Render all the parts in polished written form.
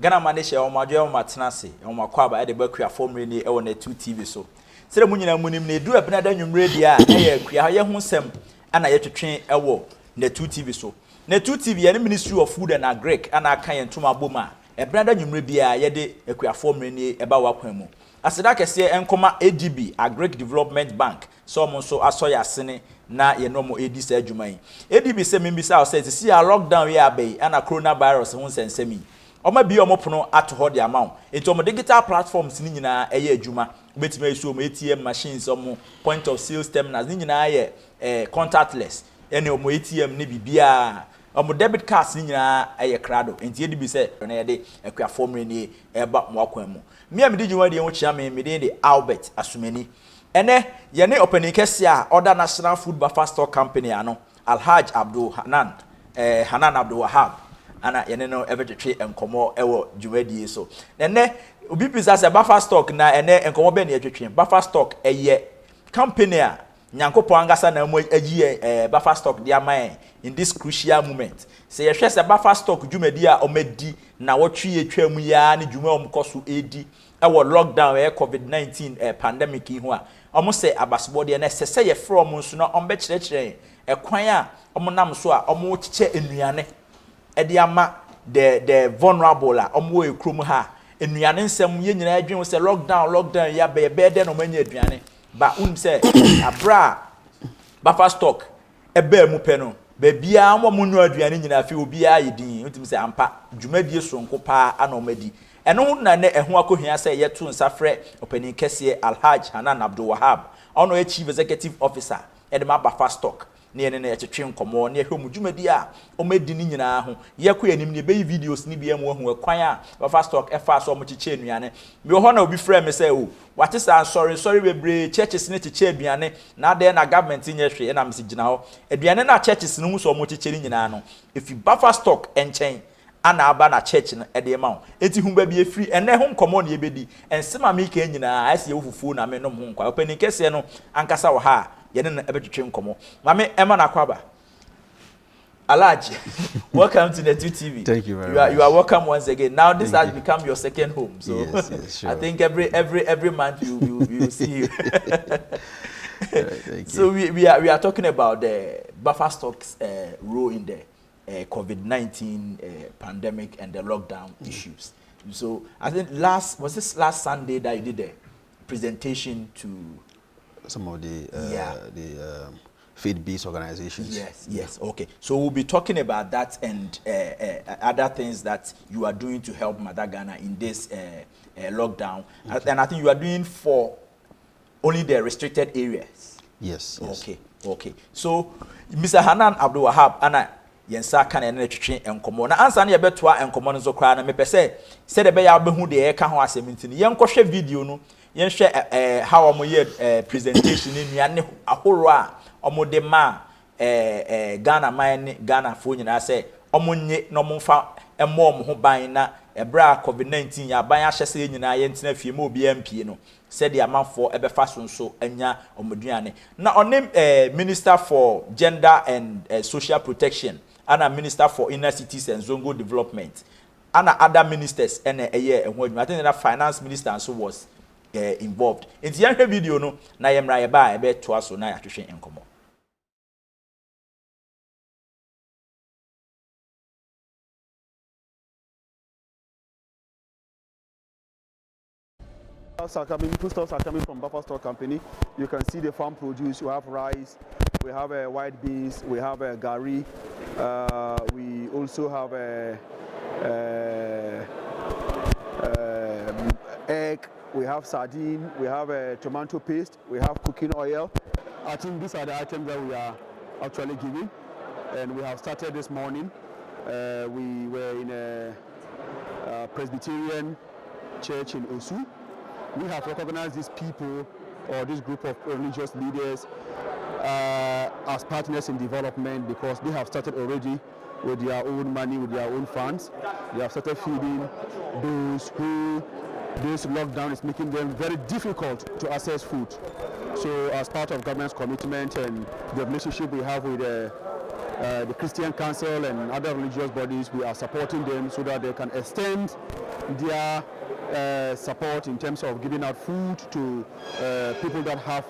Ghana manage omadwe omatenase omakwaba e de Akuafo Mmere ni e wo na 2 TV so sere mu nyina munim na edu abena da nwumre dia e ye akua ye ho sem ana ye twetwe e wo na 2 TV so na 2 TV ye Ministry of Food and Agric ana aka ye ntoma boma e bena da nwumre bia ye de Akuafo Mmere ni e ba wakwan mu aseda kese enkoma ADB Agric Development Bank so mo so asoya sene na ye no mo edi sa adwuman ADB se membisa o say see a lockdown ye abai ana coronavirus ho nsensemi Oma bi omo pono ato ho de amount enti omo digital platforms ni nyina eye adwuma betima esu omo ATM machines omo point of sales terminals ni nyina ye contactless ene omo ATM ni bibia omo debit cards ni nyina eye krado enti edi bi se na ye de Akuafo Mmere ni eba mo akwan mu me am di dwuma de ho chia me de Albert Asumani ene ye ne opening kese a other National Food Buffer Stock Company ano Alhaj Abdul Hanan Hanan Abdul Wahab ana yene no evetwe enkomo ewo dwumadie so nene obi pisa se buffer stock na ene enkomo be na etwetwe buffer stock eye company a nyankopon angasa na mo ayi buffer stock dia man in this crucial moment se ye hwe se buffer stock dwumadi a omadi na wotwe etwa mu ya ne dwuma omkoso edi ewo lockdown COVID-19 pandemic ho a omo se abasebo de na se ye from nso na ombe kyerɛkyerɛ ekwan a omo nam so a omo kyeche enuane Ediama the vulnerable la omwo ekrom ha enuane nsem ye nyina adwen se lockdown ya be de no manya aduane ba unim se abra buffer stock ebe mu pe no ba bia mo nu aduane nyina afi obi a yedin utim se ampa dwumadie sonko pa anomadi eno ho na ne eho akohia se yeto nsafre opening kese Alhaj Hanan Abdul Wahab ono chief executive officer edema buffer stock ne ene na etwetwe nkomo ne ehwe mu dwumadi a omedi ni nyina ho ye ko yanim ne be videos ni bia mu ahu ekwan a buffer stock efa so mo kyeche anuane me ho na obi frɛ me say o wate sa sorry bebre churches ne kyeche aduane na de na government nye hwe na mse gina ho aduane na churches no mu so mo kyeche ni nyina no if buffer stock enchen ana aba na church no e de ma ho eti hu ba bi efri ene ho nkomo ne ebedi ensema mi ka nyina ase ofufu na me no ho nkwa opening kese no ankasa wo ha yene na ebetwetwe nkomo mame ema na kwaba Alhaji welcome to the 2 TV. Thank you very much. You are welcome once again. Now this has become your second home, so yes, sure. I think every month you see you. Thank So you. we are talking about the buffer stocks role in the COVID-19 pandemic and the lockdown issues. So I think last Sunday that you did the presentation to some of the faith-based organizations. Yes. Okay. So we'll be talking about that and other things that you are doing to help Mother Ghana in this lockdown. And I think you are doing for only the restricted areas. Yes. Okay. So Mr. Hanan Abdul Wahab, ana yensa kan ene twetwe enkomo na ansa na yebetoa enkomo no kra na mepese se de be ya behu de e ka ho asemintini yenkohwe video no yenhwe how omoye presentation ni nuane ahoro a omode ma Ghana man Ghana fo nyina se omonye no momfa emom ho ban na ebra COVID-19 ya ban ahyese nyina yentina fie ma obi MP no said the amanfo ebefa so anya omoduane na onem Minister for Gender and Social Protection and a Minister for Inner Cities and Zongo Development and other ministers and a year and I think that finance minister also was involved in the video no na yemra yeba ebe to aso na atwehwe enkomo. Foodstuffs are coming from Buffer Stock Company. You can see the farm produce. We have rice, we have white beans, we have gari. We also have egg, we have sardine, we have tomato paste, we have cooking oil. I think these are the items that we are actually giving, and we have started this morning. We were in a Presbyterian church in Osu. We have recognized these people or this group of religious leaders as partners in development because they have started already with their own money, with their own funds. They have started feeding those who this lockdown is making them very difficult to access food. So as part of government's commitment and the relationship we have with the Christian Council and other religious bodies, we are supporting them so that they can extend their support in terms of giving out food to people that have,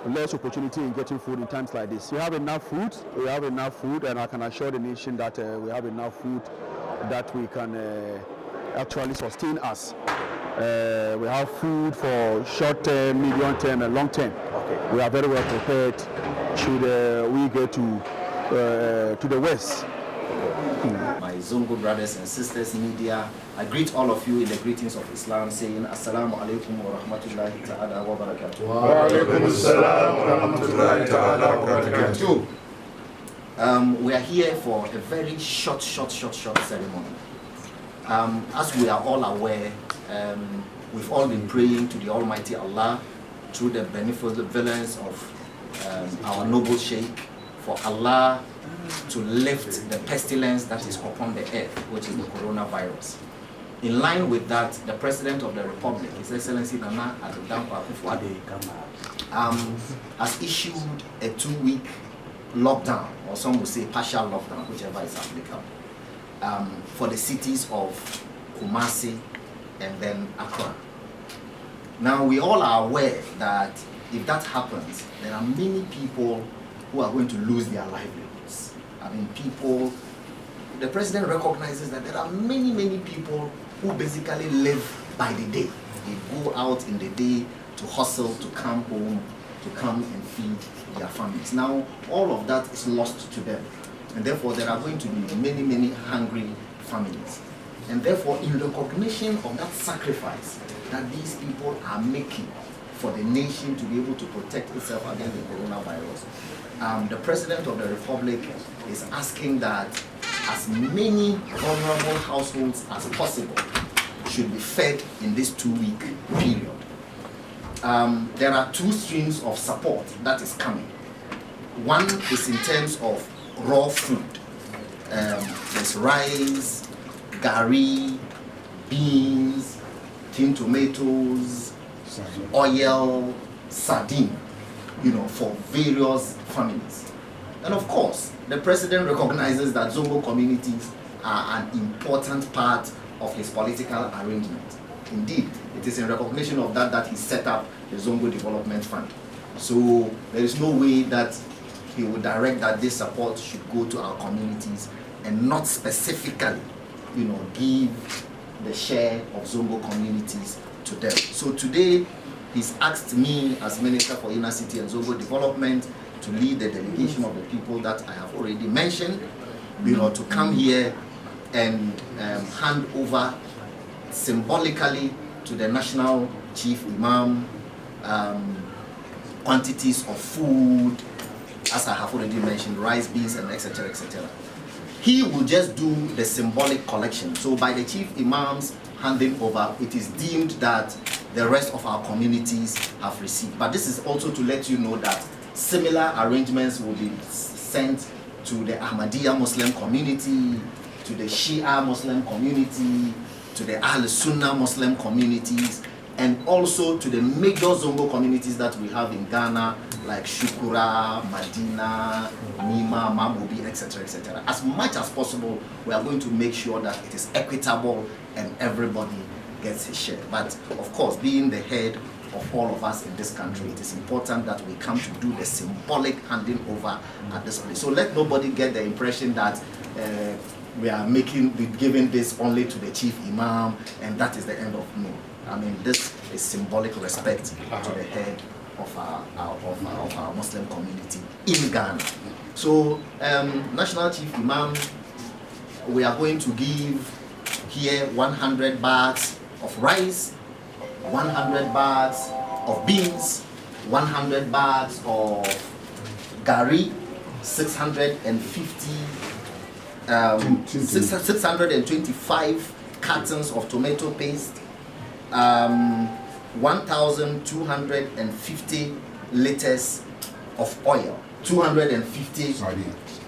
less opportunity in getting food in times like this. We have enough food, and I can assure the nation that we have enough food that we can actually sustain us. We have food for short term, medium term, and long term. Okay. We are very well prepared should we get to the west. My Zongo brothers and sisters, media, I greet all of you in the greetings of Islam, saying Assalamu alaikum wa rahmatullahi ta'ala wa barakatuh. Wa alaikum assalam wa rahmatullahi ta'ala wa barakatuh. We are here for a very short ceremony. As we are all aware, we've all been praying to the Almighty Allah through the benevolence of our noble Sheikh for Allah to lift the pestilence that is upon the earth, which is the coronavirus. In line with that, the President of the Republic, His Excellency Nana Akuafo, has issued a 2-week lockdown, or some will say partial lockdown, whichever is applicable, for the cities of Kumasi and then Accra. Now, we all are aware that if that happens, there are many people who are going to lose their livelihoods. I mean, the president recognizes that there are many people who basically live by the day. They go out in the day to hustle, to come home, to come and feed their families. Now, all of that is lost to them. And therefore, there are going to be many hungry families. And therefore, in recognition of that sacrifice that these people are making for the nation to be able to protect itself against the coronavirus, the President of the Republic is asking that as many vulnerable households as possible should be fed in this 2-week period. There are 2 streams of support that is coming. One is in terms of raw food. There's rice, gari, beans, tin tomatoes, oil, sardine, for various families. And of course, the president recognizes that Zongo communities are an important part of his political arrangement. Indeed, it is in recognition of that he set up the Zongo Development Fund. So there is no way that he would direct that this support should go to our communities and not specifically, give the share of Zongo communities to them. So today, he's asked me as Minister for Inner City and Zongo Development to lead the delegation of the people that I have already mentioned, to come here and hand over symbolically to the National Chief Imam quantities of food, as I have already mentioned, rice, beans, and etc. etc. He will just do the symbolic collection. So by the Chief Imams handing over, it is deemed that the rest of our communities have received. But this is also to let you know that similar arrangements will be sent to the Ahmadiyya Muslim community, to the Shia Muslim community, to the Ahl Sunnah Muslim communities, and also to the major Zongo communities that we have in Ghana, like Shukura, Madina, Nima, Mamobi, etc., etc. As much as possible, we are going to make sure that it is equitable and everybody gets his share. But of course, being the head of all of us in this country, it is important that we come to do the symbolic handing over at this place. So let nobody get the impression that we are giving this only to the Chief Imam and that is the end of no. I mean, this is symbolic respect to the head of our Muslim community in Ghana. So, National Chief Imam, we are going to give here 100 bags of rice, 100 bags of beans, 100 bags of gari, 625 cartons of tomato paste, 1,250 liters of oil, 250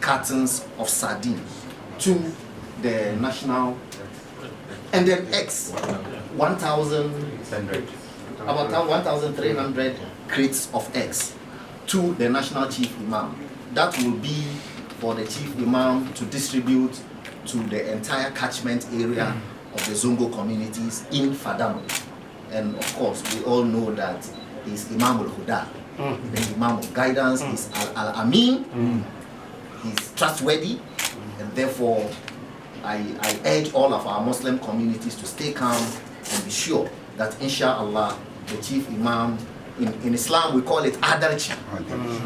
cartons of sardines to the national, and then eggs, about 1,300 crates of eggs to the National Chief Imam. That will be for the Chief Imam to distribute to the entire catchment area of the Zongo communities in Fadamo. And of course, we all know that he's Imam al-Huda, the Imam of guidance, he's Al-Amin, he's trustworthy, and therefore I urge all of our Muslim communities to stay calm and be sure that inshallah the chief Imam, in Islam we call it Adalchi,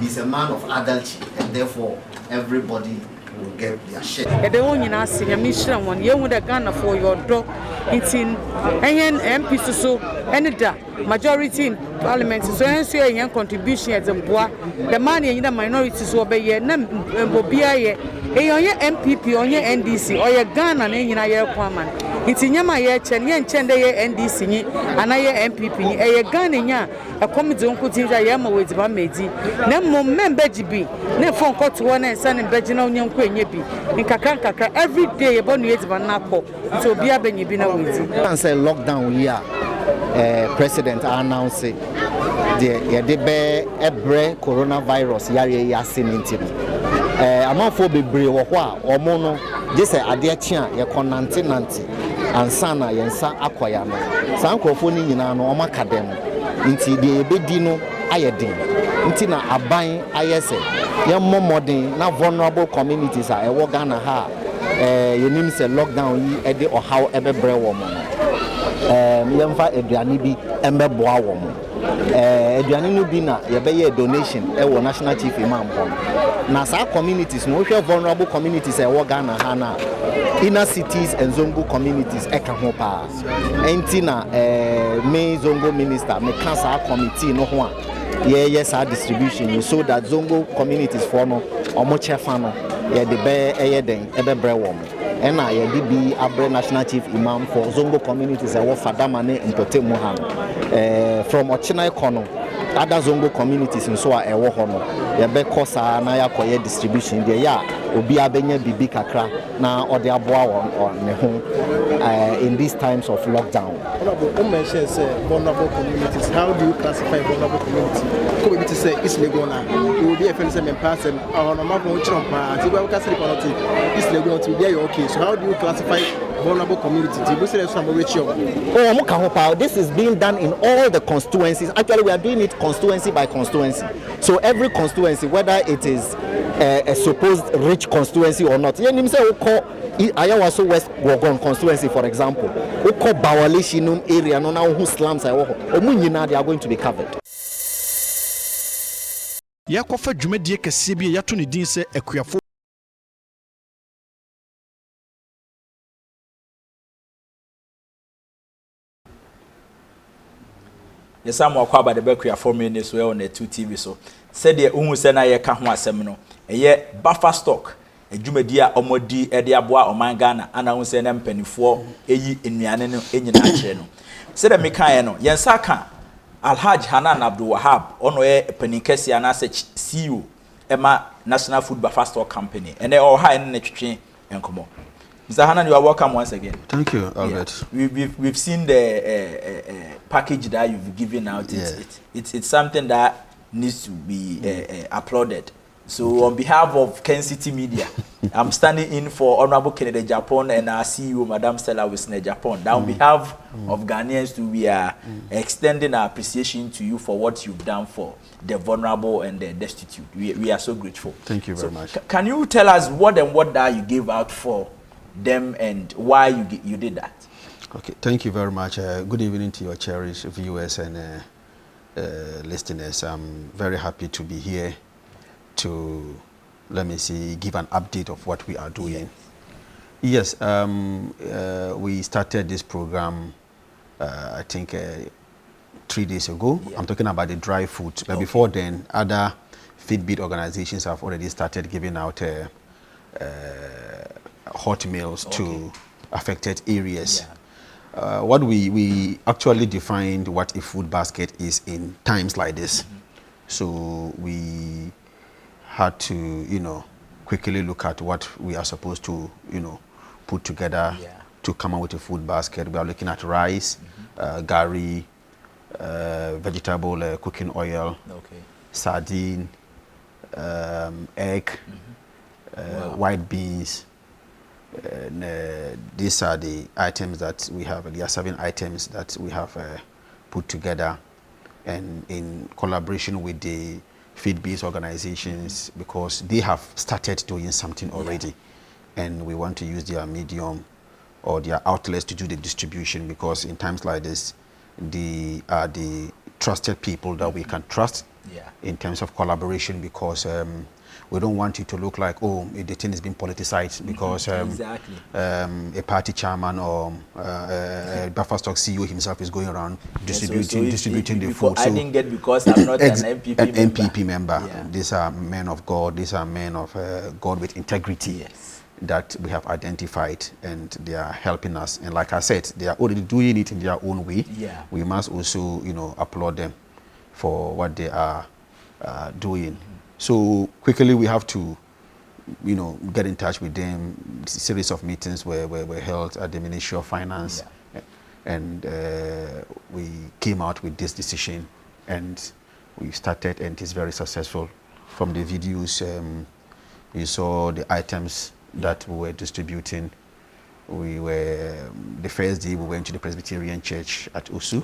he's a man of Adalchi, and therefore everybody will get their share. The only nasi mission one you would Ghana for your dog eating and MP so any da majority in parliament so answer your contribution as a boy the money in the minorities will be ye nam bobia ye MPP on your NDC or your Ghana and in a year woman. It's in Yama ye chen NDC ni and I MPP a Ghana a committee on putting the Yama with Bamedi. No member GB, no phone call to one and son and Virginia Young Queen Yebi in Kakanka every day about Yates Banapo to be a Benibina with. Once a lockdown here, President announced the Ebre coronavirus yari yasin. Amafo bebre wo ho a omo no je se ade akya ye konante ansa na yensa akoya no san krofo ni nyina no oma kadem nti de ebedi no ayedin nti na aban ayese ye momoden na vulnerable communities a ewo Ghana ha yenim se lockdown yi ede ohaw ebebre wo mo yemfa eduane bi embeboa wo mo eduane no bi na ye beye donation ewo national chief imam ho na sa communities no hwe vulnerable communities ewo Ghana ha na inner cities and Zongo communities eka ho pa enti na main Zongo minister me cancer committee no ho a yes our distribution so that Zongo communities for no omo chefa no ye de be den ebebre wo mo ena ye di bi abre national chief imam for Zongo communities ewo Fadama ne Mpotemu ha from Ochina Kono other Zongo communities nso a ewo ho no ye be kosa na yakoye distribution de ya obi abenya bibi kakra na ode aboa on ne ho in these times of lockdown. Honorable mentions vulnerable communities. How do you classify vulnerable community? Could be to say it's legal now. It will be a friend and person or no matter what you're on. It's legal to be okay. So how do you classify vulnerable community? This is being done in all the constituencies. Actually, we are doing it constituency by constituency. So every constituency, whether it is a supposed rich constituency or not, Ayawaso West Wogon constituency, for example, Oko Bawalishinum area, no now whose slums they are going to be covered. Yakofa Jumedie Kasibi Yatuni Dinse Akuafo. Yesamo Akwaba the Akuafo minutes were on the 2 TV so. Said the Umusena Yeka ho asem no. Eye buffer stock. Ejumedia omodi ede aboa omangana ana wonse na mpanifo eyi enuane no enyina akire no se de mekae no yensa ka Alhaj Hanan Abdul Wahab ono ye panikesi ana se CEO ema National Food Buffer Stock Company ene o ha ene twetwe enkomo. Mr. Hanan, you are welcome once again. Thank you, Albert. Yeah. We've seen the package that you've given out. It's something that needs to be applauded. So on behalf of Ken City Media, I'm standing in for Honorable Kennedy Japan and our CEO, Madam Stella Wisne Japan. That on behalf of Ghanaians, we are extending our appreciation to you for what you've done for the vulnerable and the destitute. We are so grateful. Thank you very much. Can you tell us what that you gave out for them and why you did that? Okay, thank you very much. Good evening to your cherished viewers and listeners. I'm very happy to be here to, let me see, give an update of what we are doing. Yes, we started this program, I think, 3 days ago. I'm talking about the dry food. But before then, other feed organizations have already started giving out hot meals to affected areas. What we actually defined what a food basket is in times like this. So we had to, quickly look at what we are supposed to, put together to come up with a food basket. We are looking at rice, gari, vegetable cooking oil, sardine, egg, white beans, And these are the items that we have. There are 7 items that we have put together, and in collaboration with the feed-based organizations, because they have started doing something already, and we want to use their medium or their outlets to do the distribution, because in times like this, they are the trusted people that we can trust in terms of collaboration, because we don't want it to look like, oh, the thing is being politicized because a party chairman or Buffer Stock CEO himself is going around distributing the food. I didn't get because I'm not an MPP member. These are men of God. These are men of God with integrity that we have identified, and they are helping us. And like I said, they are already doing it in their own way. We must also, applaud them for what they are doing. So quickly we have to, get in touch with them. A series of meetings were held at the Ministry of Finance, and we came out with this decision, and we started, and it's very successful. From the videos, you saw the items that we were distributing. The first day we went to the Presbyterian Church at Osu.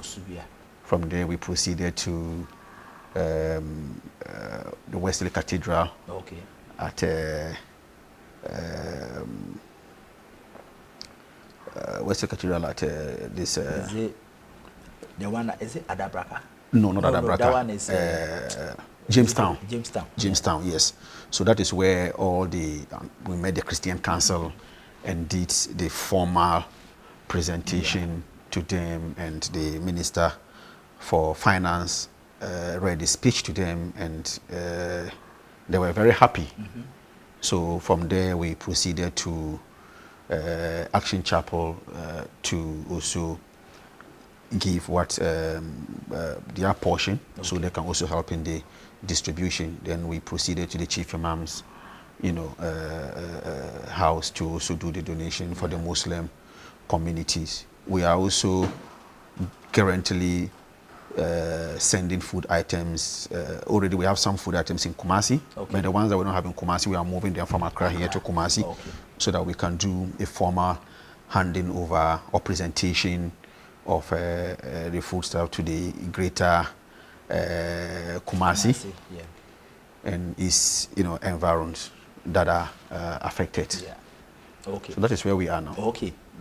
From there we proceeded to the Wesley Cathedral at Wesley Cathedral at this. Is it the one? Is it Adabraka? No, not Adabraka. That one is Jamestown. Jamestown, yes. So that is where all we met the Christian Council and did the formal presentation to them, and the Minister for Finance read the speech to them, and they were very happy. So from there we proceeded to Action Chapel to also give what their portion, so they can also help in the distribution. Then we proceeded to the Chief Imam's house to also do the donation for the Muslim communities. We are also currently sending food items. Already we have some food items in Kumasi, but the ones that we don't have in Kumasi, we are moving them from Accra here to Kumasi, so that we can do a formal handing over or presentation of the food stuff to the greater Kumasi and its environs that are affected. So that is where we are now.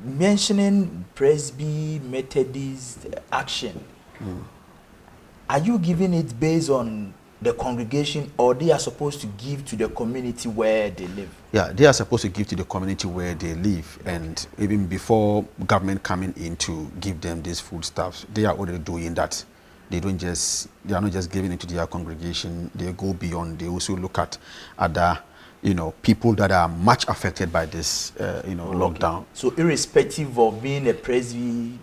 Mentioning Presby, Methodist, Action, are you giving it based on the congregation, or they are supposed to give to the community where they live? Yeah, they are supposed to give to the community where they live, and even before government coming in to give them these food stuffs, they are already doing that. They are not just giving it to their congregation. They go beyond. They also look at other people that are much affected by this lockdown. So irrespective of being a Presby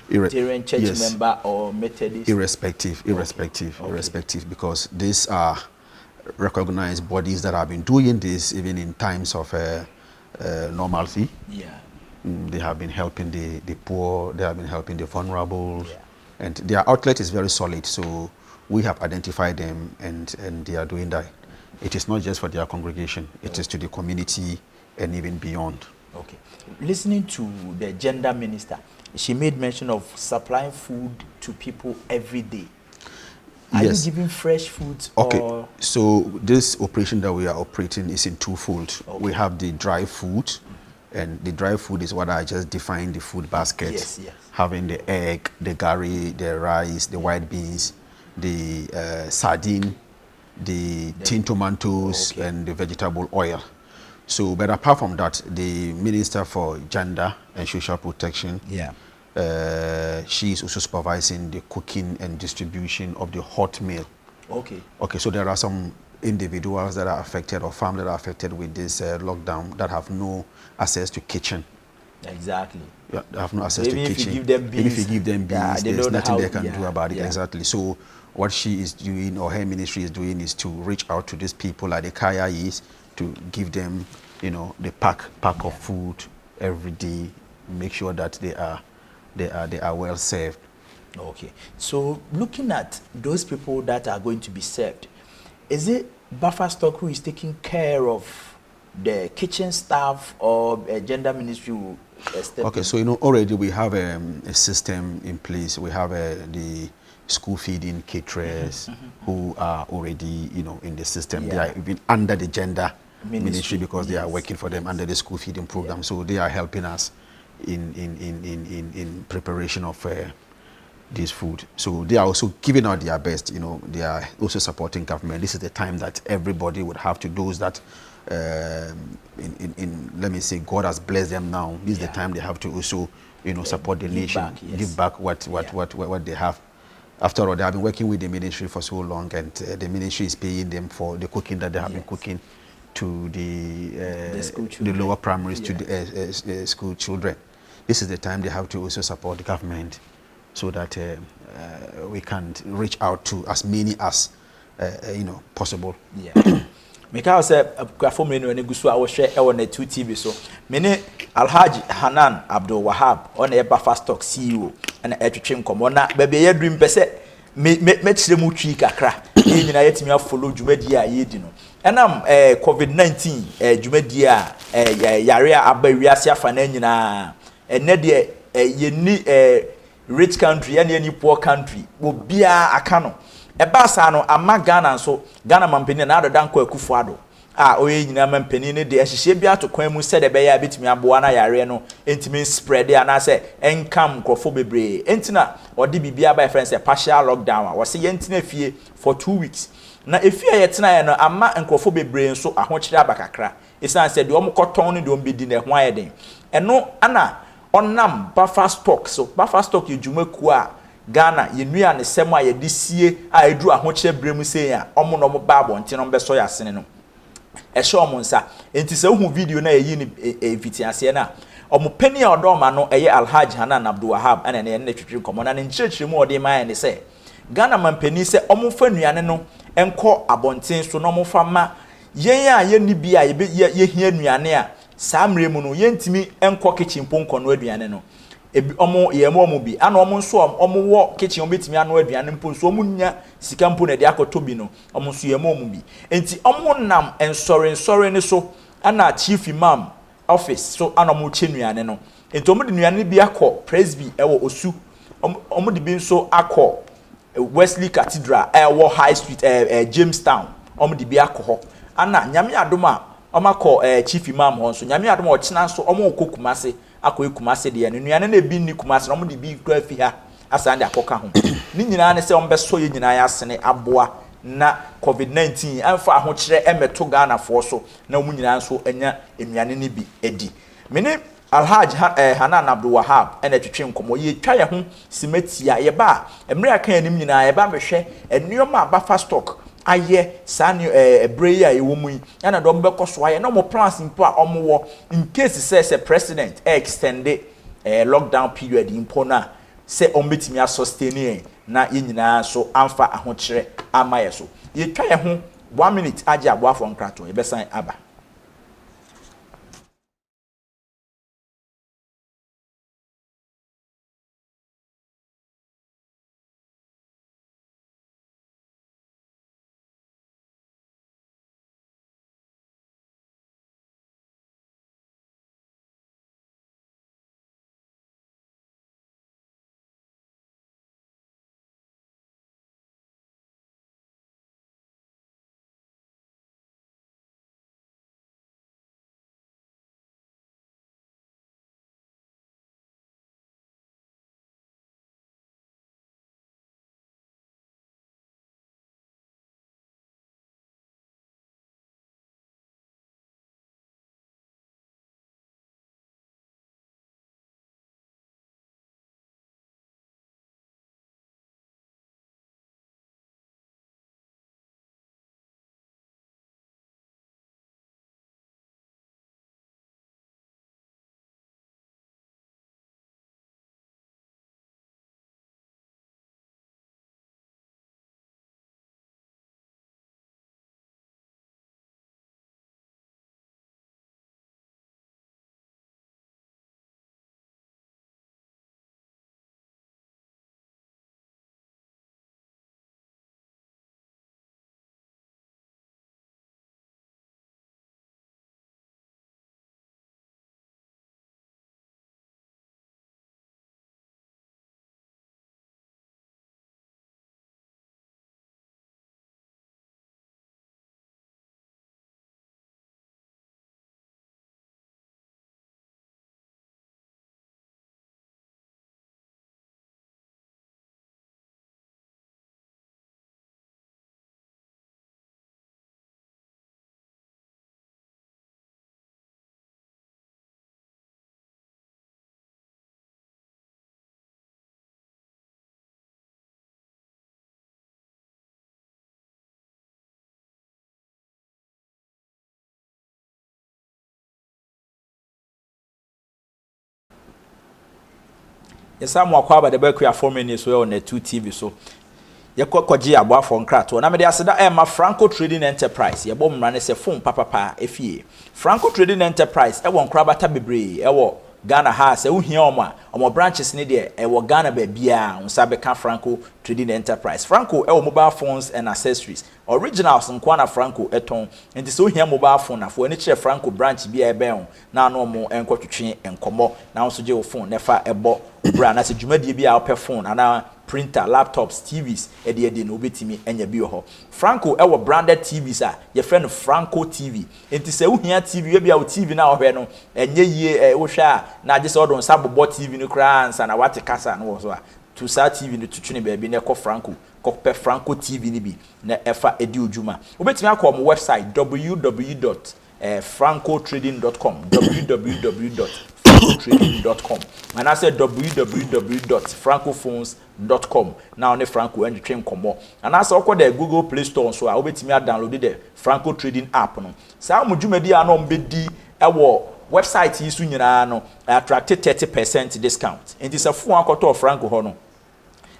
Reiteration church member or Methodist? Irrespective, because these are recognized bodies that have been doing this even in times of normalcy. They have been helping the poor, they have been helping the vulnerable, and their outlet is very solid. So we have identified them, and they are doing that. It is not just for their congregation, it is to the community and even beyond. Listening to the gender minister, she made mention of supplying food to people every day. Are you giving fresh food? So this operation that we are operating is in twofold. We have the dry food, and the dry food is what I just defined, the food basket. Having the egg, the gari, the rice, the white beans, the sardine, the tin tomatoes, and the vegetable oil. So, but apart from that, the Minister for Gender and Social Protection, she is also supervising the cooking and distribution of the hot meal. So there are some individuals that are affected, or families that are affected with this lockdown, that have no access to kitchen. They have no access to kitchen. If you give them beans, there's nothing they can do about it. So what she is doing, or her ministry is doing, is to reach out to these people like the Kaya is, to give them, the pack of food every day, make sure that they are well served. So looking at those people that are going to be served, is it Buffer Stock who is taking care of the kitchen staff or gender ministry will step Okay, in? so already we have a system in place. We have the school feeding caterers who are already in the system. They are even under the gender ministry because they are working for them under the school feeding program. So they are helping us in preparation of this food. So they are also giving out their best. They are also supporting government. This is the time that everybody would have to do that. Let me say, God has blessed them now. This is the time they have to also support the nation, give back what they have. After all, they have been working with the ministry for so long, and the ministry is paying them for the cooking that they have been cooking to the lower primaries, to the school children. This is the time they have to also support the government so that we can reach out to as many as possible. Because Akuafo Mmere no gusu a wo hwe e won na 2TV so mene Alhaji Hanan Abdul Wahab on e Bafa Stock CEO na etwetwe nkomo na bebe ye dream pese me kire mu twi kakra e nyina yetimi afolo dwumadi a yedi no enam COVID-19 dwumadi a yare aba wiase afa na nyina ene de ye ni rich country and any poor country obia aka no eba sa no ama Ghana so Ghana mampeni na adodan kwa Akuafo ado oye nyina mampeni ne de ehihye bia to kwan mu se de be ya betimi aboa na yare no entimi spread ya na se enkam nkrofo bebre entina odi bibia by friends partial lockdown a wo se yentina fie for 2 weeks na efia yetena ya no ama nkrofo bebre nso ahokyere abakakra esan se de omkoton ne de ombedi na ho ayeden eno ana onam buffer stock so buffer stock yejumaku a Ghana yenua ne sem a yedisie a edru ahokyere bremu sei a omo no mo ba abonte no beso yasene no ehye omo nsa enti se hu video na yeyi ni evitiase na omo pani a odoma no eye Alhaji Hanan Abdul Wahab ana ne twetwe komo na ne nkyerɛkyerɛ mu ode man ne se Ghana mampani se omo fa nuane no enko abonten so no mo fa ma yen a yenni bia ye hia nuane a saa mre mu no yentimi enko kitchen ponko no aduane no ebi omo ye mo bi ana omo nso omo wo kitchen betimi ano aduane mpo so omo nya sika mpo na de akoto bi no omo nso ye mo bi enti omo nam ensore ne so ana chief imam office so ana omo che nuane no enti omo de nuane bi akọ presby ewo osu omo de bi nso akọ Wesley Cathedral ewo High Street Jamestown omo de bi akọ ho ana nyame adoma omako chief imam ho so nyame adom ochina so omo Kumasi akọ Kumasi de ne nuane na bi ni Kumasi omo de bi kura fi ha asande akoka ho ni nyina ne se ombe so ye nyina ya sene aboa na COVID-19 amfa ho kire emeto Ghana fo so na omo nyina so anya enuane ne bi edi mene Alhaji Hanan Abdul Wahab ena twetwe nkomo ye twa ye ho simetia ye ba emre aka anim nyina ye ba behwe enuoma abafa stock aye sani ebrey a ewomu yi na do mbekọ so aye no mo plans mpo a omwo in case say president extend lockdown period impo na se ombetimi a sustain na ye nyina so amfa ahokyere amaye so ye twa ye ho 1 minute age aboafo nkrato ye besan aba. yesa mo Akwaba de Akuafo many so on the 2 TV so yekwaji Aboafo nkrato na me de aseda ma Franco Trading Enterprise ye bom mrane se phone papa efie Franco Trading Enterprise e won krabata bebre e wo Ghana has ehia omo branches ne de e wo Ghana ba bia unsa beka Franco Trading Enterprise Franco e wo mobile phones and accessories originals nkwana Franco eton enti so hia mobile phone afo ani kire Franco branch bia e ben na no mo enkotwetwe enkomo na so je wo phone nefa ebo bra na se dwumadie bia wo phone ana printer, laptops, TVs, edi no betimi enya bi ho. Franco ewo branded TVs a ye friend Franco TV. Enti se wo hia TV we bia wo TV na wo hwe no enye yie wo hwe a na age se odon sabobo TV no kra ansa na wate kasa no wo so a to sa TV no tutune ba bi na ko Franco pe Franco TV ni bi na efa edi ojuma. Wo betimi akọ mo website www.francotrading.com www.francotrading.com and I said www.francophones.com now ne Franco and train komo and I saw the Google Play Store so I obetimi download the Franco Trading app no sa mo dwumadi a no mbedi ewo website yi su nyina no attracted 30% discount enti se fu akoto Franco ho no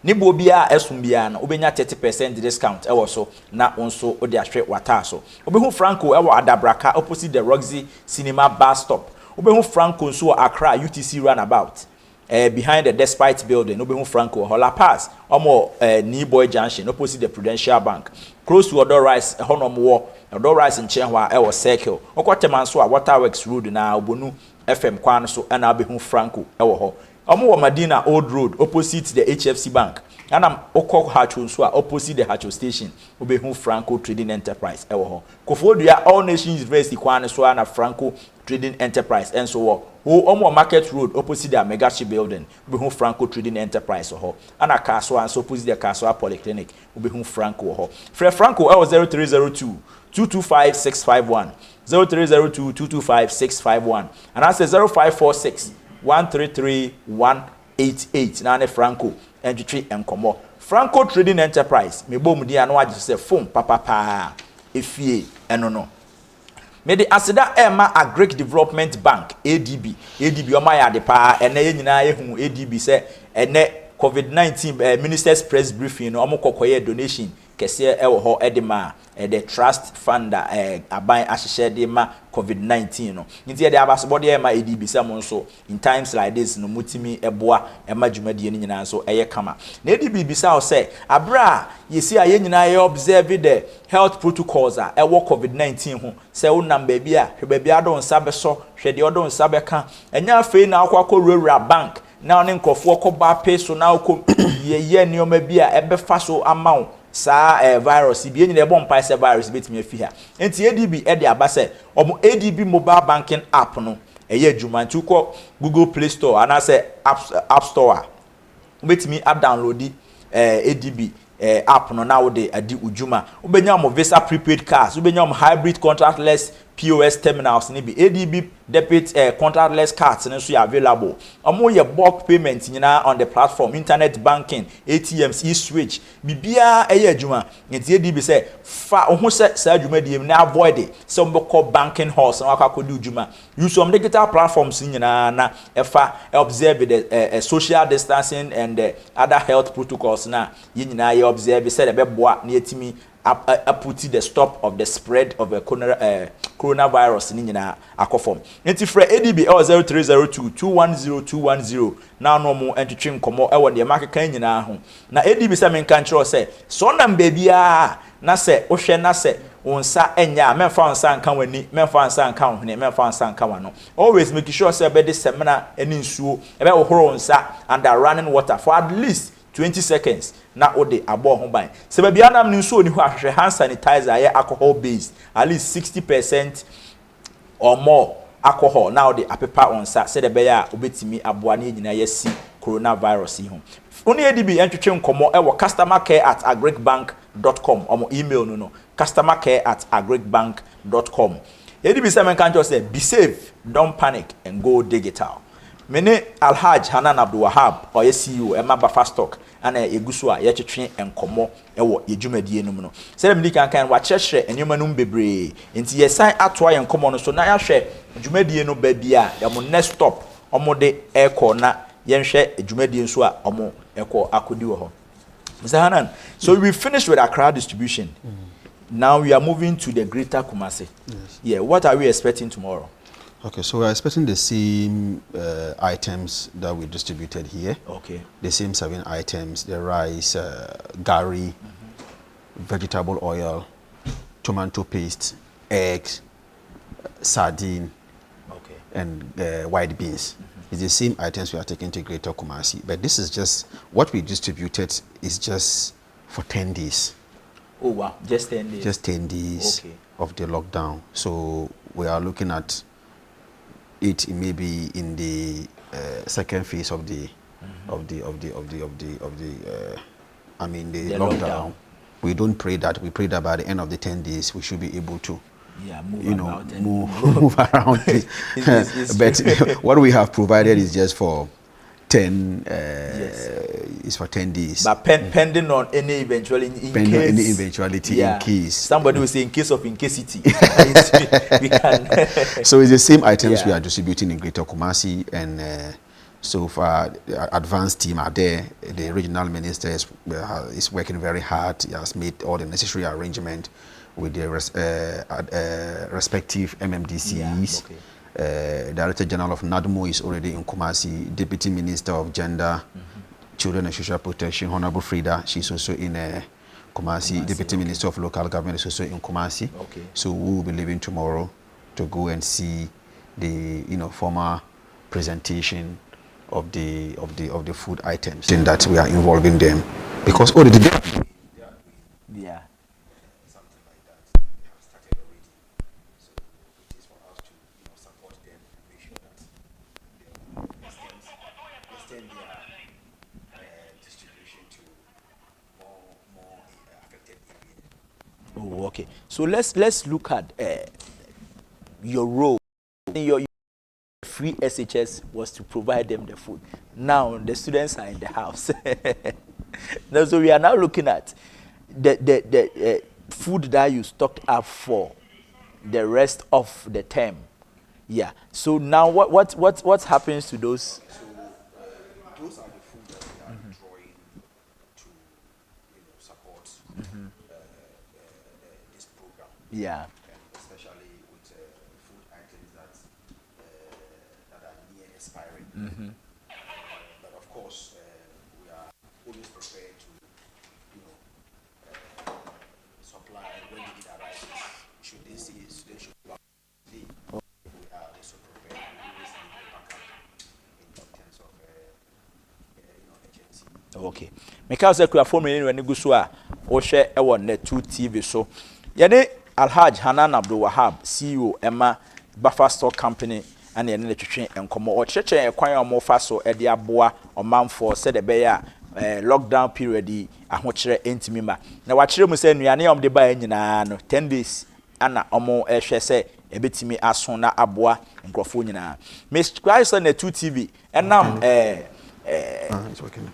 ni bo bia esum bia na obenya 30% discount ewo so na onso ode ahwe wata so obehu Franco ewo Adabraka opposite the Roxy Cinema bus stop obehu Franco so Accra UTC runabout behind the Despite building obehu Franco Hola Pass omo New Boy Junction opposite the Prudential Bank close to Odor Rice honom wo Odor Rice in Chenwa ewo circle okwatema so a Waterworks Road na obonu FM kwan so na obehu Franco ewo ho omo wo Madina Old Road opposite the HFC Bank and okok Hacho so opposite the Hacho station obehu Franco Trading Enterprise ewo ho Kofodua All Nations University kwan so na Franco Trading Enterprise and so on. Omo Market Road opposite the Megashi building obehu Franco Trading Enterprise ho ana Kaso and so opposite the Kaso Polyclinic obehu Franco ho Fre Franco 0302 225 651 0302 225 651 and I say 0546 133 188 na ne Franco entry enkomo Franco Trading Enterprise me bom dia no age say phone papa efie eno no me de aseda ema Agric Development Bank ADB oma ya de pa ene nyina ehu ADB say ene COVID-19 ministers press briefing no omokokoye donation kese ewo ho edema the trust fund aban ahihye de ma COVID-19 no nti de abasobode ema ADB say mo so in times like this no mutimi eboa ema dwumadie ni nyina so eye kama na ADB bisa o say abra yesi aye nyina ye observe the health protocols ewo COVID-19 ho say unam ba bia hwe ba bia do nsa be so hwe de odo nsa be ka enya afei na akwakọ rural bank na one nkofo koba pay so na ko ye nioma bia ebe fa so amaw sa virus bi enyi na ebo mpa se virus betimi afi ha enti ADB e de abase omo ADB mobile banking app no eye adwuma nti ko Google Play Store ana se App Store betimi download ADB app no na wo de adi udwuma ubenya mo Visa prepaid cards ubenya mo hybrid contactless POS terminals ni bi ADB debit contactless cards no so available omo ye bulk payment nyina on the platform internet banking ATMs e-switch bibia eye adwuma nti ADB say fa oho se sa adwuma die na avoid it so mbekọ banking halls na akakodi udwuma use some digital platforms nyina na efa observe the social distancing and other health protocols na nyina ye observe say the beboa na yetimi put the stop of the spread of a coronavirus ni nyina akofom nti frɛ ADB 0302 210210 na no mo entwetwe nkomo e wɔ de makeka nyina ho na ADB sɛ menka nkyerɛ sɛ so nam bebia na sɛ wohwɛ na sɛ onsa enya memfa onsa nka wani memfa onsa nka hone memfa onsa nka wano always make sure sɛ be de semina eni nsuo e be wohoro onsa under running water for at least 20 seconds na ode abo ho ban se ba bia nam nsuo ni ho ahwehwe hand sanitizer ye alcohol based at least 60% or more alcohol na ode apepa onsa se de be ya obetimi aboa na nyina yesi coronavirus hi ho oni ADB entwetwe nkomo e wo customercare@agricbank.com omo email no customercare@agricbank.com ADB say men can just say be safe don't panic and go digital mene Alhaj Hanan Abdul Wahab or CEO Emma Bafa Stock ana egusu a yetwetwe enkomo ewo yedwumadie num no sɛ mdi kan wa kyerɛkyerɛ enwuma num bebree nti yesan atoa yenkomo no so na yahwɛ dwumadie no ba bia ya mo next stop omo de eko na yenhwe adwumadi nso a omo eko akodi wo ho. Mr. Hanan, so we finished with Accra distribution. Now we are moving to the greater Kumasi. Yes. Yeah, what are we expecting tomorrow? Okay, so we are expecting the same items that we distributed here. Okay. The same 7 items: the rice, gari, vegetable oil, tomato paste, eggs, sardine, okay, and white beans. It's the same items we are taking to Greater Kumasi, but this is just what we distributed is just for 10 days. Oh wow, just 10 days. Just 10 days okay. of the lockdown. So we are looking at it maybe in the second phase of the I mean the lockdown. We don't pray that. We pray that by the end of the 10 days we should be able to move around. But what we have provided is just for 10 is for 10 days. But pending on any eventuality in case somebody will say in case of incasity. We can so it's the same items we are distributing in Greater Kumasi, and so far the advanced team are there. The regional minister is working very hard. He has made all the necessary arrangement with the respective MMDCs. Director General of NADMO is already in Kumasi. Deputy Minister of Gender, Children and Social Protection, Honorable Frida, she's also in Kumasi. Deputy Minister of Local Government is also in Kumasi. So we will be leaving tomorrow to go and see the formal presentation of the food items in that we are involving them, because already Oh, okay. So let's look at your role. Your free SHS was to provide them the food. Now the students are in the house. Now, so we are now looking at the food that you stocked up for the rest of the term. Yeah. So now what happens to those? Those are the food that we are drawing to support this program. Yeah. And especially with food items that are near expiring. But of course, we are always prepared to supply when the need arises. Should they see it, they should be we are also prepared to always need the backup in terms of agency. Okay. Because Akuafo Mmere when go so a wo hwe e wo net 2 TV so. Yene Alhaj Hanan Abdul Wahab, CEO Emma Buffer Stock Company, and the twetwe enkomo o cheche ekwan o mo fa so e de aboa omanfo se de be ya lockdown period ahokere entimi ma na wa kire mu se nuane om de ba nyina no 10 days ana omo ehwe se ebetimi aso na aboa nkrofo nyina Mr. Christ na 2 TV enam it's working.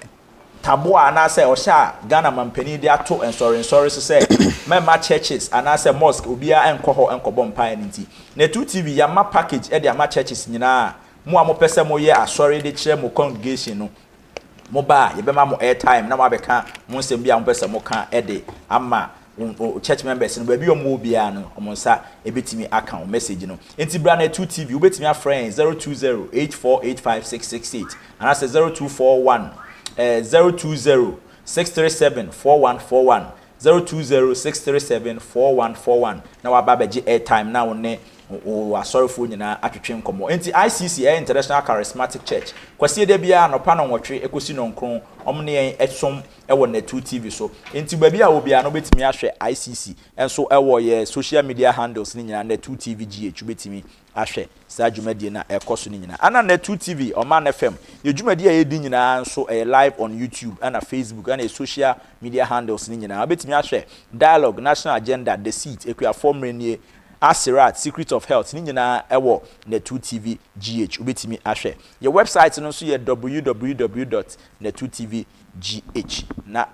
Taboa anase osha Ghana mampani de ato ensorry so say member churches anase mosque obia enkoho enkobo mpa nti na 2 TV ya ma package e de ama churches nyina mo amopese mo ye asori de kire mo congregation no mo ba ye be ma mo airtime na mo abeka mo nsem bia mo pese mo kan e de ama church members no ba bi omo obia no omo nsa ebetimi account message no enti bra na 2 TV obetimi a friend 02084856668 anase 0241 020-637-4141 020-637-4141 na waba beji airtime na wone asorofo nyina atwetwe nkomo enti ICC International Charismatic Church kwasi de bia no pa no nwotwe ekosi no nkron omne yen esom ewo na 2 TV so enti babi a obi a no betimi ahwe ICC enso ewo ye social media handles ni nyina na 2 TV GH betimi ahwe sa dwumadie na ekoso ni nyina ana na 2 TV Oman FM ye dwumadie ye di nyina nso live on YouTube ana Facebook ana social media handles ni nyina betimi ahwe Dialogue National Agenda The Seat Akuafo Mmere nie Asirat Secret of Health ni nyina ewo na 2 TV GH ubetimi ahwe your website no so ye www.net2tvgh na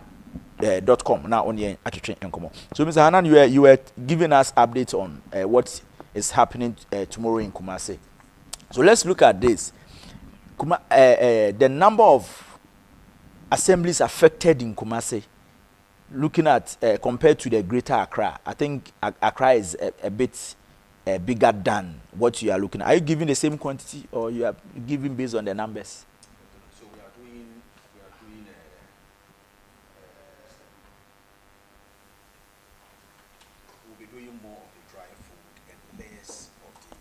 .com na onye atwetwe enkomo. So Mr. Hanan, you were giving us updates on what is happening tomorrow in Kumasi. So let's look at this. the number of assemblies affected in Kumasi, looking at compared to the greater Accra, I think Accra is a bit bigger than what you are looking at. Are you giving the same quantity, or you are giving based on the numbers? So we are doing we'll be doing more of the dry food and less of the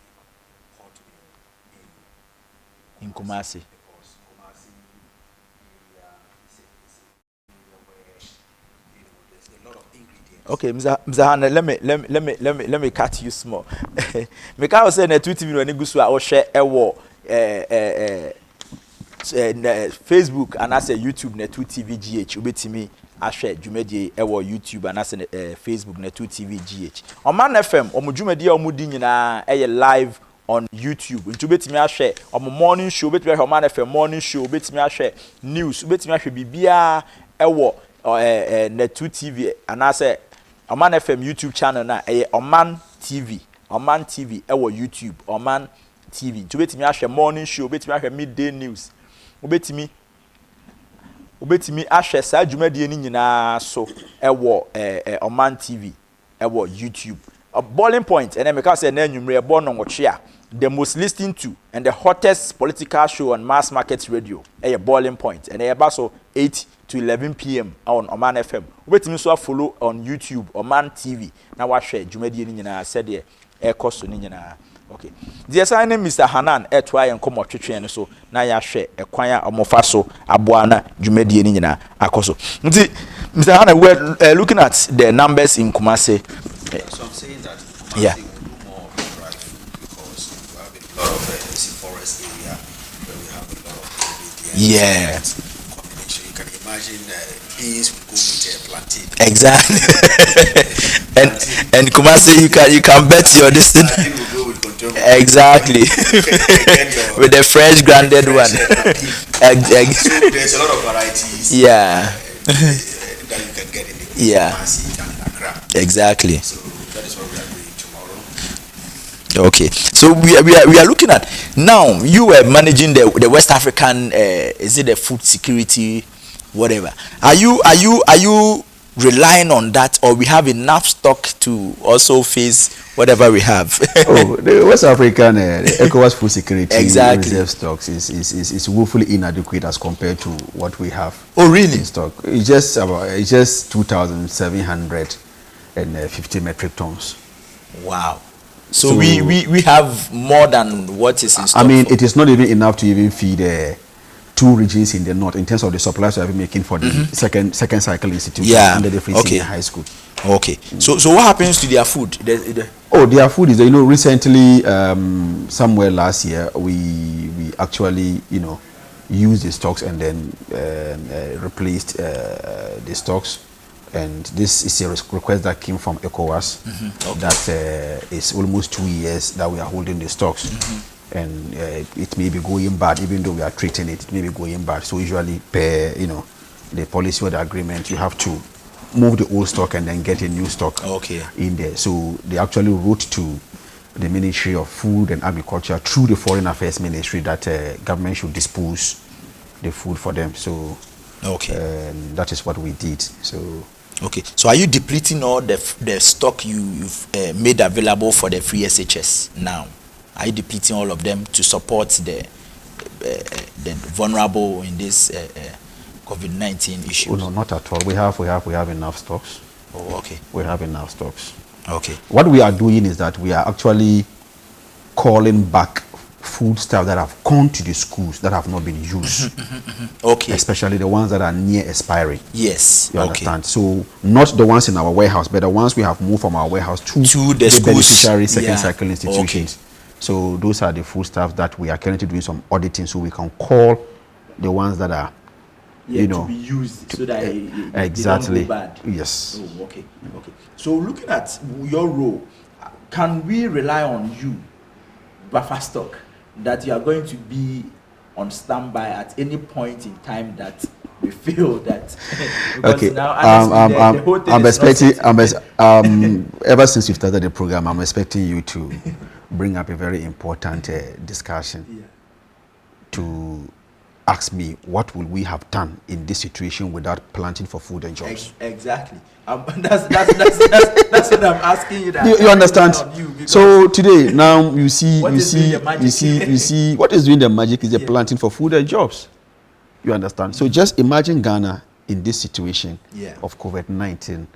hot meal In Kumasi. because Kumasi area is a area where there's a lot of ingredients. Okay, Mr. Hannah, let me cut you small. Me can say na 2 TV when you go so I share Facebook and I say YouTube na 2 TV GH. Obetimi I share dwumadi YouTube and I say Facebook na 2 TV GH. Oman FM omo dwumadi omudi nyina live on YouTube. Nti obetimi I share omo morning show, obetimi I Oman FM morning show, obetimi I share news, obetimi I bibia na 2 TV and I say Oman FM YouTube channel na Oman TV YouTube Oman TV. To betimi ahwe morning show, betimi ahwe midday news. Obetimi ahwe sa dwumadie ni nyina so Oman TV YouTube. A boiling point and make say na nwumre born on watchia. The most listened to and the hottest political show on mass market radio. A boiling point and a so 8 to 11 p.m. on Oman FM. Wait so follow on YouTube Oman TV. Now watch dwumadi ni nyina said there cost ni nyina. Okay. The sign Mr. Hanan try and come twetwe so na ya hwe ekwan a omofa so aboa na dwumadi ni nyina akoso. Nti Mr. Hanan, we're looking at the numbers in Kumasi. So I'm saying that Kumasi Yeah. will do more of the dry food because we have a lot of forest area where we have a lot of ingredients. Yeah. Combination. You can imagine beans will go with plantain. Exactly. and Kumasi you can bet your destiny. Plantain will go with control. Exactly. With the fresh grounded one. So there's a lot of varieties. Yeah. That you can get in the Kumasi and Accra. Exactly. So that is what we are doing tomorrow. Okay. So we are looking at now. You were managing the West African. Is it the food security, whatever? Are you relying on that, or we have enough stock to also face whatever we have? The West African the ECOWAS food security reserve stocks is woefully inadequate as compared to what we have. Oh, really? In stock. It's just 2,750 metric tons. Wow. So we have more than what is in stock. I mean, it is not even enough to even feed 2 regions in the north in terms of the supplies we have been making for the second cycle institution under the free senior high school. Okay. So what happens to their food? Their food is, recently somewhere last year we actually used the stocks and then replaced the stocks, and this is a request that came from ECOWAS. That is almost 2 years that we are holding the stocks. And it may be going bad, even though we are treating it may be going bad. So usually per the policy or the agreement, you have to move the old stock and then get a new stock in there. So they actually wrote to the Ministry of Food and Agriculture through the Foreign Affairs Ministry that government should dispose the food for them. So that is what we did. So so are you depleting all the stock you've made available for the free SHS now? Are you depleting all of them to support the vulnerable in this COVID-19 issue? Oh, no, not at all. We have enough stocks. Oh, okay. We have enough stocks. Okay. What we are doing is that we are actually calling back food stuff that have gone to the schools that have not been used. Okay. Especially the ones that are near expiry. Yes. You understand? So not the ones in our warehouse, but the ones we have moved from our warehouse to the beneficiary second cycle institutions. So those are the food stuff that we are currently doing some auditing, so we can call the ones that are to be used so that exactly they don't go bad. Yes. Oh, okay. So looking at your role, can we rely on you, buffer stock, that you are going to be on standby at any point in time that we feel that? Now, I'm expecting. Ever since you started the program, I'm expecting you to bring up a very important discussion to ask me what will we have done in this situation without planting for food and jobs. Exactly. That's what I'm asking you. That you understand? So today, now you see what is doing the magic is the planting for food and jobs. You understand? So just imagine Ghana in this situation of COVID-19,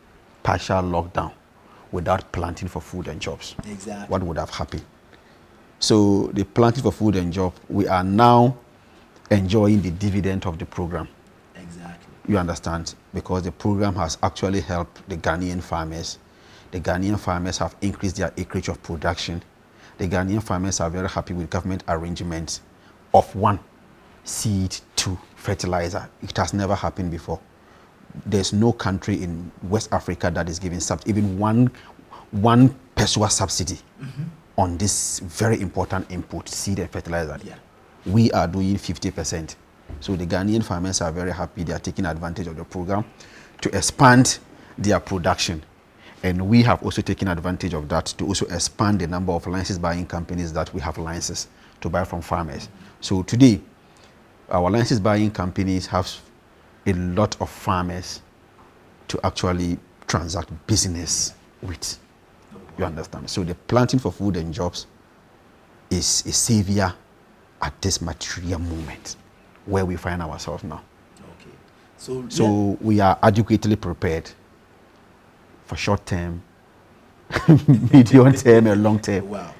partial lockdown, without planting for food and jobs. Exactly. What would have happened? So the planting for food and job, we are now enjoying the dividend of the program. Exactly. You understand? Because the program has actually helped the Ghanaian farmers. The Ghanaian farmers have increased their acreage of production. The Ghanaian farmers are very happy with government arrangements of 1 seed to fertilizer. It has never happened before. There's no country in West Africa that is giving even one peswa subsidy on this very important input, seed and fertilizer. Yeah. We are doing 50%. So the Ghanaian farmers are very happy. They are taking advantage of the program to expand their production. And we have also taken advantage of that to also expand the number of license buying companies that we have licenses to buy from farmers. So today, our license buying companies have a lot of farmers to actually transact business with. You understand? So the planting for food and jobs is a savior at this material moment where we find ourselves now. Okay. So we are adequately prepared for short term, medium term, and long term. Wow.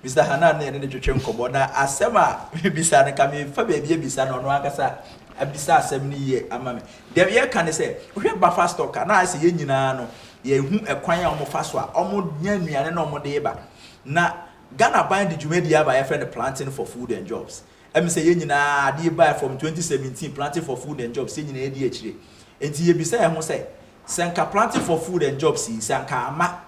Mr. Hanan and the Chuchum Kobona, Asema, Bissan, coming for baby Bissan on Wagasa, a Bissa 70 year, Amame. There you can say, we have buffer stock, and I say, Yenano, ye whom acquire almost fastwa, almost near me and no more deba. Now, Ghana buying the Jumedia by a friend planting for food and jobs. I'm saying, Yenina, dear buy from 2017, planting for food and jobs, saying in ADHD. And you be saying, say, Sanka planting for food and jobs in Sanka Ama.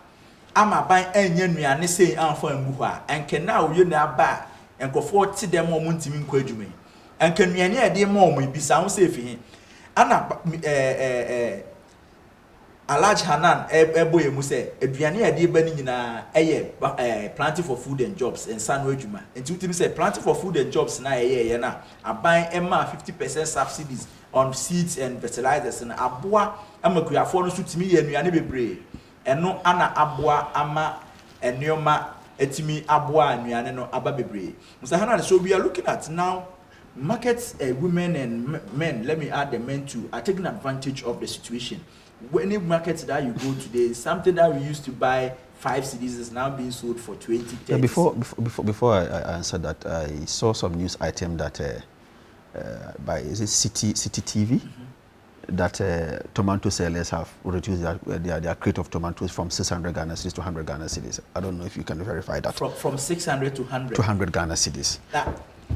Ama buying any nuane say for Muha, and can now you now buy and go forward to them moment to me quajume. And can me near dear mom be sound safe in. Anna a large Hanan, a boy muse, a Biania dear Benina, planting for food and jobs and San Wejuma. And to say planting for food and jobs na a buying Emma 50% subsidies on seeds and fertilizers and Abua, I'm a Akuafo to me and you are never brave. And no ana abwa ama enioma etimi abwa anuane no ababebre. Mr. Hanan, so we are looking at now markets, women and men, let me add the men too, are taking advantage of the situation. Any market that you go today, something that we used to buy 5 cedis is now being sold for 20. Yeah, before I answer that, I saw some news item that by is it City TV? That tomato sellers have reduced their crate of tomatoes from 600 Ghana cedis to 100 Ghana cedis. I don't know if you can verify that. From 600 to 100? To 100 Ghana cedis.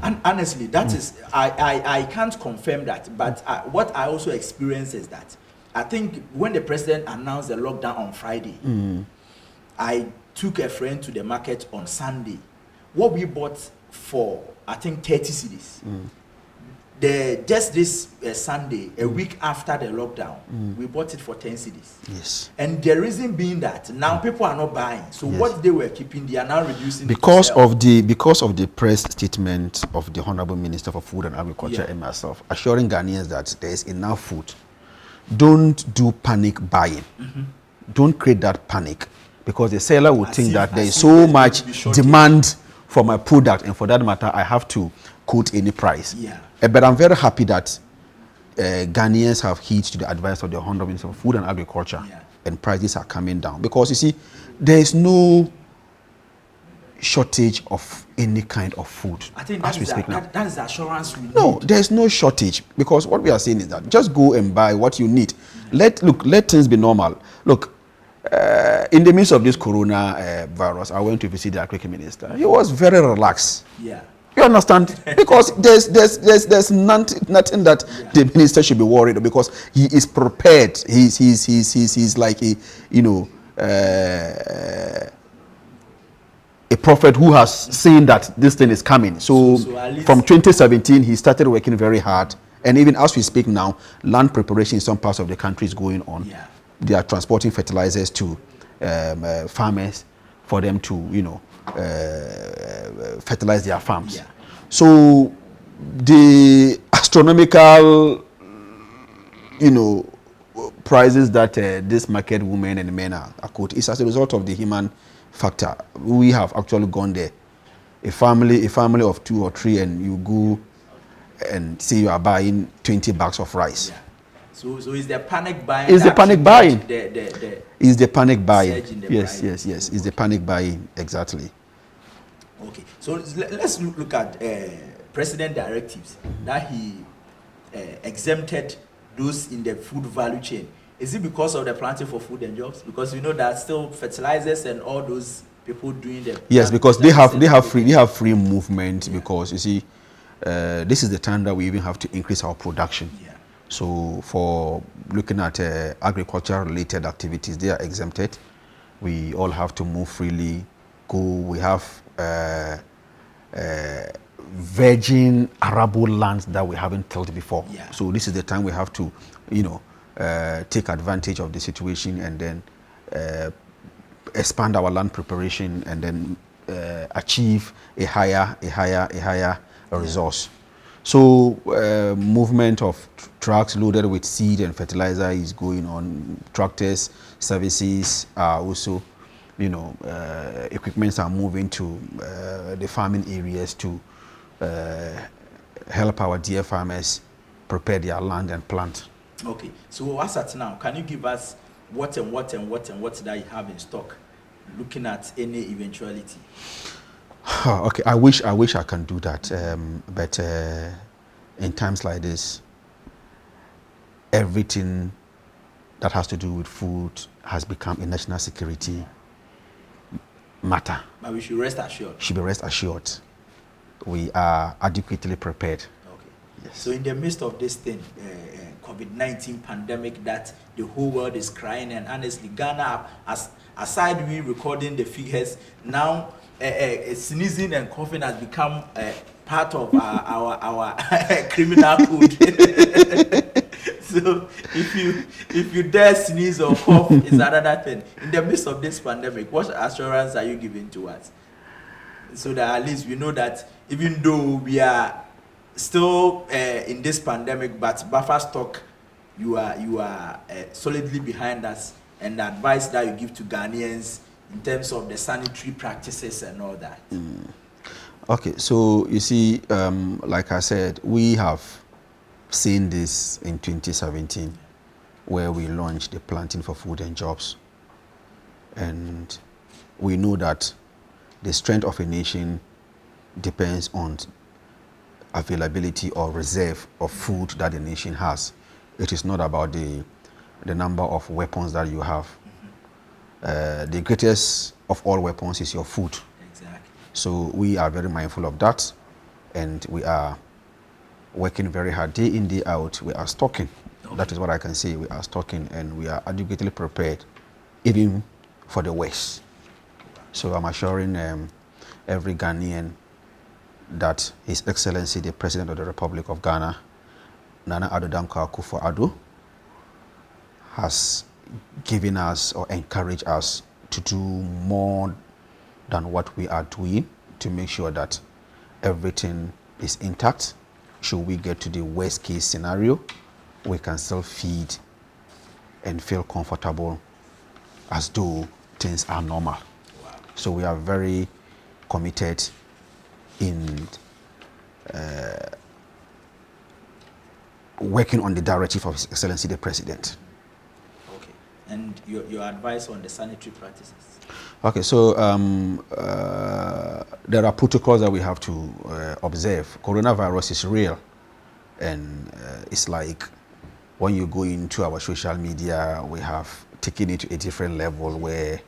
And honestly, that is, I can't confirm that, but what I also experienced is that I think when the president announced the lockdown on Friday, I took a friend to the market on Sunday. What we bought for, I think, 30 cedis. Just this Sunday, a week after the lockdown, we bought it for 10 cedis. Yes. And the reason being that now people are not buying. So what they were keeping, they are now reducing. Because of the press statement of the Honorable Minister for Food and Agriculture and myself, assuring Ghanaians that there is enough food. Don't do panic buying. Don't create that panic, because the seller will think that there is so much demand for my product, and for that matter, I have to quote any price. But I'm very happy that Ghanaians have heed to the advice of the Honorable Minister for Food and Agriculture, and prices are coming down. Because you see, there is no shortage of any kind of food. I think that is the assurance we need. No, there's no shortage, because what we are saying is that just go and buy what you need. Let things be normal. Look, in the midst of this corona virus, I went to visit the Agriculture Minister. He was very relaxed. You understand? Because there's nothing that the minister should be worried about, because he is prepared. He's like a prophet who has seen that this thing is coming. So from 2017, he started working very hard. And even as we speak now, land preparation in some parts of the country is going on. They are transporting fertilizers to farmers for them to, fertilize their farms. So the astronomical, prices that this market women and men are quoted is as a result of the human factor. We have actually gone there. A family of 2 or 3, and you go and say you are buying 20 bags of rice. Yeah. So is the panic buying? Is the panic buying? Is the panic buying? Surge in the Yes. price. Is the panic buying, exactly. Okay, so let's look at president directives that he exempted those in the food value chain. Is it because of the planting for food and jobs? Because we know that still fertilizers and all those people doing the because they have free movement. Yeah. Because you see, this is the time that we even have to increase our production. Yeah. So for looking at agriculture related activities, they are exempted. We all have to move freely. We have virgin arable lands that we haven't tilled before. Yeah. So this is the time we have to, take advantage of the situation and then expand our land preparation and then achieve a higher resource. So movement of trucks loaded with seed and fertilizer is going on. Tractors, services are also, equipments are moving to the farming areas to help our dear farmers prepare their land and plant. Okay, so as at now, can you give us what that you have in stock, looking at any eventuality? Okay, I wish I can do that, but in times like this, everything that has to do with food has become a national security matter. But we should rest assured. Should be rest assured. We are adequately prepared. Okay. Yes. So in the midst of this thing, COVID-19 pandemic that the whole world is crying, and honestly, Ghana, aside we recording the figures, now sneezing and coughing has become part of our criminal code. So if you dare sneeze or cough, is another thing. In the midst of this pandemic, what assurance are you giving to us, so that at least we know that even though we are still in this pandemic, but buffer stock, you are solidly behind us, and the advice that you give to Ghanaians in terms of the sanitary practices and all that? Okay, so you see, like I said, we have seen this in 2017, where we launched the Planting for Food and Jobs. And we know that the strength of a nation depends on availability or reserve of food that the nation has. It is not about the number of weapons that you have. The greatest of all weapons is your food. Exactly. So we are very mindful of that, and we are working very hard day in, day out. We are stocking. Okay. That is what I can say. We are stocking, and we are adequately prepared even for the worst. So I'm assuring every Ghanaian that His Excellency the President of the Republic of Ghana, Nana Addo Dankwa Akufo-Addo, has given us or encouraged us to do more than what we are doing to make sure that everything is intact. Should we get to the worst case scenario, we can still feed and feel comfortable as though things are normal. Wow. So we are very committed in working on the directive of His Excellency the President. Okay. And your advice on the sanitary practices? Okay, so there are protocols that we have to observe. Coronavirus is real, and it's like when you go into our social media, we have taken it to a different level where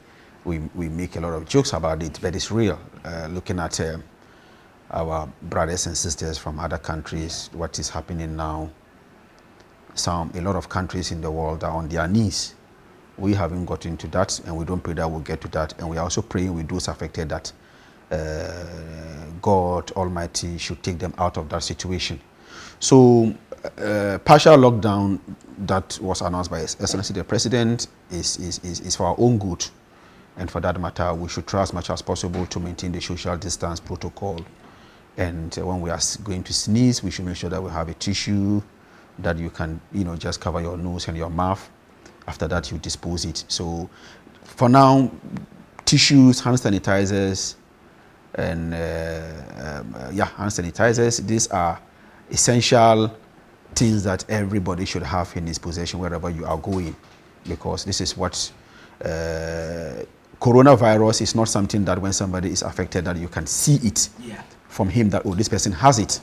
we make a lot of jokes about it, but it's real. Looking at our brothers and sisters from other countries, what is happening now, a lot of countries in the world are on their knees. We haven't got into that, and we don't pray that we'll get to that. And we are also praying with those affected that God Almighty should take them out of that situation. So partial lockdown that was announced by His Excellency the President is for our own good. And for that matter, we should try as much as possible to maintain the social distance protocol And when we are going to sneeze, we should make sure that we have a tissue that you can, just cover your nose and your mouth. After that, you dispose it. So for now, tissues, hand sanitizers, and hand sanitizers, these are essential things that everybody should have in his possession wherever you are going, because this is what coronavirus is not something that when somebody is affected that you can see it from him that, oh, this person has it.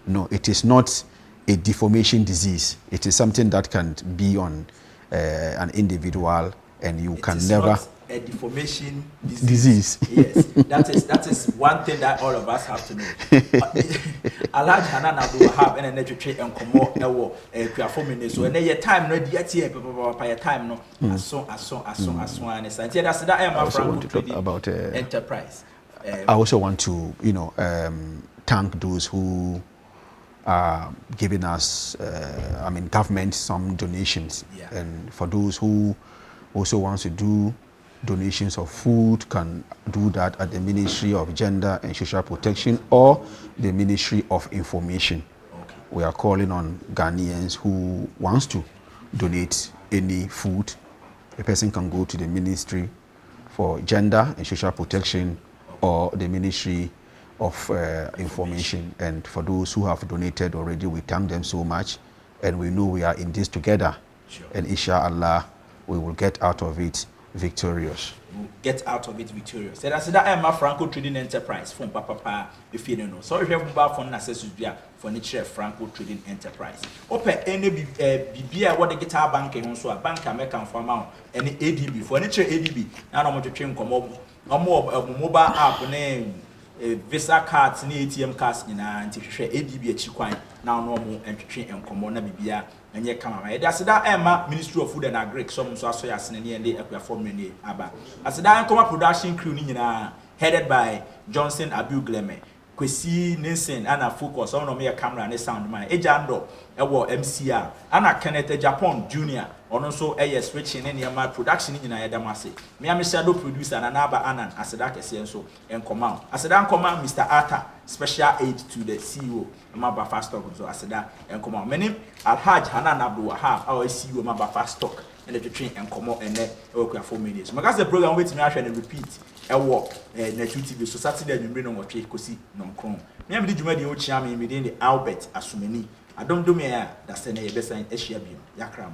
No, it is not a deformation disease. It is something that can be on an individual, and you can never. Not a deformation disease. Yes, that is one thing that all of us have to know. Alhaji Hanan Abdul Wahab and Reiteration and Komo Ewo Akuafo minutes. So and your time no yet here, your time no. As soon and it's that's that I am about enterprise. I also want to thank those who are giving us government some donations, and for those who also wants to do donations of food can do that at the Ministry of Gender and Social Protection or the Ministry of Information. Okay. We are calling on Ghanaians who wants to donate any food. A person can go to the Ministry for Gender and Social Protection or the Ministry of Information. And for those who have donated already, we thank them so much, and we know we are in this together. Sure. And inshallah, we will get out of it victorious. Get out of it victorious. So that's that Emma Franco Trading Enterprise from Papa if you don't know. So we have mobile phone access for nature Franco Trading Enterprise. Open any BBA what the guitar bank and so a bank American for amount any ADB for nature ADB. Now I'm to train come mobile app name Visa cards ni ATM cards nyina nti hwehwe ADB achikwan na no mo entwetwe enkomo na bibia enye kama ma that's that Emma Ministry of Food and Agric some so aso yasene ne ende Akuafo Mmere aba that's that enkomo production crew ni nyina headed by Johnson Abu Gleme Kwesi Nelson ana focus on no me camera ne sound man ejando ewo MCR ana Kenneth Japan Junior ono so switching ne ma production nyina yedamase me am shadow producer na aba anan aseda kese so enkoma aseda nkoma Mr. Arthur special aid to the CEO ma fast stock so aseda enkoma many Alhaji Hanan Abdul Wahab our CEO ma fast stock and the train enkomo ene Akuafo Mmere so because the program wait me ahwe and repeat ewo na TV so Saturday Mmere no watwe kosi no nkron me am di dwuma de o chia me dey Albert Asumani adom do me ya da se na ye besan ahia bi yakram